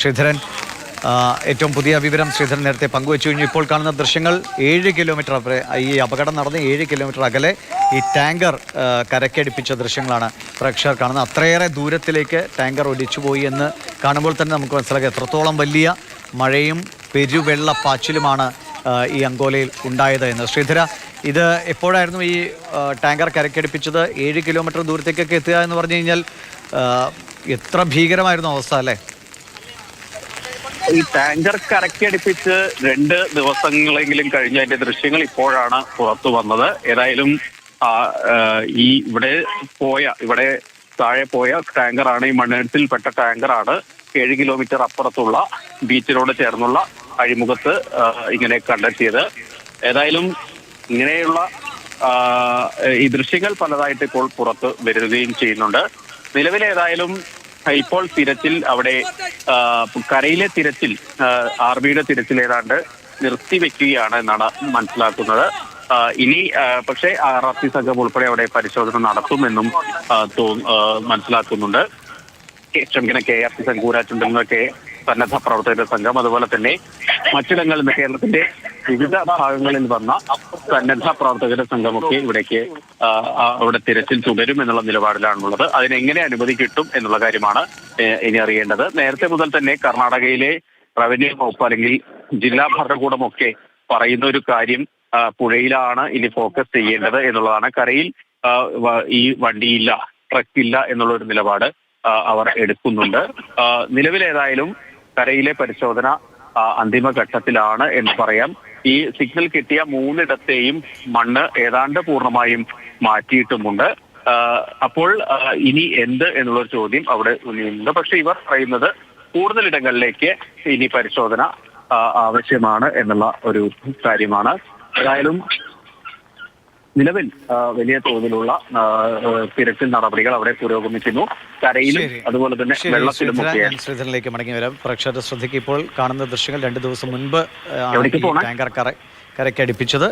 ശ്രീധരൻ ഏറ്റവും പുതിയ വിവരം ശ്രീധരൻ നേരത്തെ പങ്കുവച്ചു കഴിഞ്ഞു. ഇപ്പോൾ കാണുന്ന ദൃശ്യങ്ങൾ 7 കിലോമീറ്റർ ഈ അപകടം നടന്ന് 7 കിലോമീറ്റർ അകലെ ഈ ടാങ്കർ കരക്കടിപ്പിച്ച ദൃശ്യങ്ങളാണ് പ്രേക്ഷകർ കാണുന്നത്. അത്രയേറെ ദൂരത്തിലേക്ക് ടാങ്കർ ഒലിച്ചുപോയി എന്ന് കാണുമ്പോൾ തന്നെ നമുക്ക് മനസ്സിലാക്കാം എത്രത്തോളം വലിയ മഴയും പെരുവെള്ളപ്പാച്ചിലുമാണ് ഈ അങ്കോലയിൽ ഉണ്ടായത് എന്ന്. ശ്രീധര, ഇത് എപ്പോഴായിരുന്നു ഈ ടാങ്കർ കരക്കടിപ്പിച്ചത്? 7 കിലോമീറ്റർ ദൂരത്തേക്കൊക്കെ എത്തുക എന്ന് പറഞ്ഞു കഴിഞ്ഞാൽ എത്ര ഭീകരമായിരുന്നു അവസ്ഥ അല്ലേ? ഈ ടാങ്കർ കരക്കടിപ്പിച്ച് 2 ദിവസങ്ങളെങ്കിലും കഴിഞ്ഞ അതിന്റെ ദൃശ്യങ്ങൾ ഇപ്പോഴാണ് പുറത്തു വന്നത്. ഏതായാലും ഇവിടെ താഴെ പോയ ടാങ്കറാണ്, ഈ മണ്ണിടിച്ചിൽപ്പെട്ട ടാങ്കറാണ് 7 കിലോമീറ്റർ അപ്പുറത്തുള്ള ബീച്ചിനോട് ചേർന്നുള്ള അഴിമുഖത്ത് ഇങ്ങനെ കണ്ടെത്തിയത്. ഏതായാലും ഇങ്ങനെയുള്ള ഈ ദൃശ്യങ്ങൾ പലതായിട്ട് ഇപ്പോൾ പുറത്ത് വരികയും ചെയ്യുന്നുണ്ട്. നിലവിലേതായാലും ഇപ്പോൾ തിരച്ചിൽ അവിടെ കരയിലെ തിരച്ചിൽ ആർമിയുടെ തിരച്ചിൽ ഏതാണ്ട് നിർത്തിവെക്കുകയാണ് എന്നാണ് മനസ്സിലാക്കുന്നത്. ഇനി പക്ഷേ RRC സംഘം ഉൾപ്പെടെ അവിടെ പരിശോധന നടത്തുമെന്നും മനസ്സിലാക്കുന്നുണ്ട്. KRC കൂരാച്ചുണ്ടെന്നൊക്കെ സന്നദ്ധ പ്രവർത്തകരുടെ സംഘം, അതുപോലെ തന്നെ മറ്റിടങ്ങളിൽ നിന്ന് കേരളത്തിന്റെ വിവിധ ഭാഗങ്ങളിൽ വന്ന സന്നദ്ധ പ്രവർത്തകരുടെ സംഘമൊക്കെ അവിടെ തിരച്ചിൽ തുടരും എന്നുള്ള നിലപാടിലാണുള്ളത്. അതിനെങ്ങനെ അനുമതി കിട്ടും എന്നുള്ള കാര്യമാണ് ഇനി അറിയേണ്ടത്. നേരത്തെ മുതൽ തന്നെ കർണാടകയിലെ റവന്യൂ വകുപ്പ് അല്ലെങ്കിൽ ജില്ലാ ഭരണകൂടമൊക്കെ പറയുന്ന ഒരു കാര്യം പുഴയിലാണ് ഇനി ഫോക്കസ് ചെയ്യേണ്ടത് എന്നുള്ളതാണ്. കരയിൽ ഈ വണ്ടിയില്ല, ട്രക്കില്ല എന്നുള്ള ഒരു നിലപാട് അവർ എടുക്കുന്നുണ്ട്. നിലവിലേതായാലും കരയിലെ പരിശോധന അന്തിമഘട്ടത്തിലാണ് എന്ന് പറയാം. ഈ സിഗ്നൽ കിട്ടിയ 3 മണ്ണ് ഏതാണ്ട് പൂർണ്ണമായും മാറ്റിയിട്ടുമുണ്ട്. അപ്പോൾ ഇനി എന്ത് എന്നുള്ളൊരു ചോദ്യം അവിടെ ഉന്നയിക്കുന്നുണ്ട്. പക്ഷെ ഇവർ പറയുന്നത് കൂടുതലിടങ്ങളിലേക്ക് ഇനി പരിശോധന ആവശ്യമാണ് എന്നുള്ള ഒരു കാര്യമാണ്. ഏതായാലും നിലവിൽ വലിയ തോതിലുള്ള തിരച്ചിൽ നടപടികൾ അവിടെ പുരോഗമിക്കുന്നു. കരയിലും അതുപോലെ തന്നെ വെള്ളത്തിലും. ശ്രീധരനിലേക്ക് മടങ്ങി വരാം. പ്രേക്ഷകരുടെ ശ്രദ്ധയ്ക്ക് ഇപ്പോൾ കാണുന്ന ദൃശ്യങ്ങൾ 2 ദിവസം മുൻപ് ടാങ്കർ കരക്കടിപ്പിച്ചത്.